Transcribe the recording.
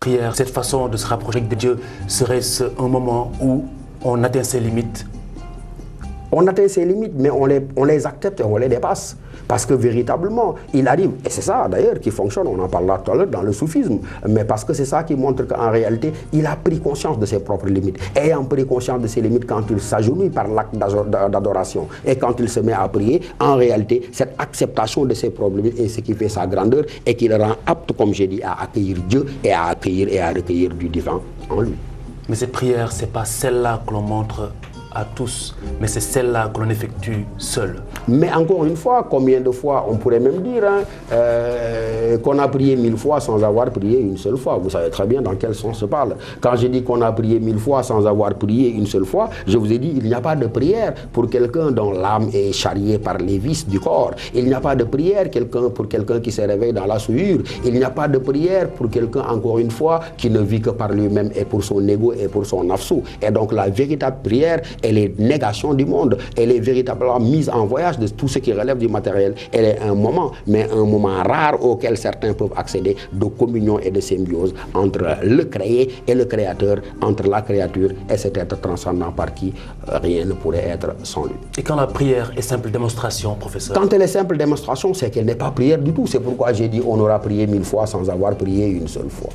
Prière, cette façon de se rapprocher de Dieu, serait-ce un moment où on atteint ses limites? On atteint ses limites, mais on les accepte et on les dépasse. Parce que véritablement, il arrive, et c'est ça d'ailleurs qui fonctionne, on en parlera tout à l'heure dans le soufisme, mais parce que c'est ça qui montre qu'en réalité, il a pris conscience de ses propres limites. Ayant pris conscience de ses limites quand il s'agenouille par l'acte d'adoration et quand il se met à prier, en réalité, cette acceptation de ses propres limites est ce qui fait sa grandeur et qui le rend apte, comme j'ai dit, à accueillir Dieu et à accueillir et à recueillir du divin en lui. Mais cette prière, ce n'est pas celle-là que l'on montre à tous, mais c'est celle-là que l'on effectue seul. Mais encore une fois, combien de fois, on pourrait même dire qu'on a prié 1000 fois sans avoir prié une seule fois. Vous savez très bien dans quel sens se parle. Quand je dis qu'on a prié 1000 fois sans avoir prié une seule fois, je vous ai dit il n'y a pas de prière pour quelqu'un dont l'âme est charriée par les vices du corps. Il n'y a pas de prière pour quelqu'un qui se réveille dans la souillure. Il n'y a pas de prière pour quelqu'un, encore une fois, qui ne vit que par lui-même et pour son ego et pour son nafsou. Et donc la véritable prière, elle est négation du monde, elle est véritablement mise en voyage de tout ce qui relève du matériel. Elle est un moment, mais un moment rare auquel certains peuvent accéder, de communion et de symbiose entre le créé et le créateur, entre la créature et cet être transcendant par qui rien ne pourrait être sans lui. Et quand la prière est simple démonstration, professeur? Quand elle est simple démonstration, c'est qu'elle n'est pas prière du tout. C'est pourquoi j'ai dit on aura prié 1000 fois sans avoir prié une seule fois.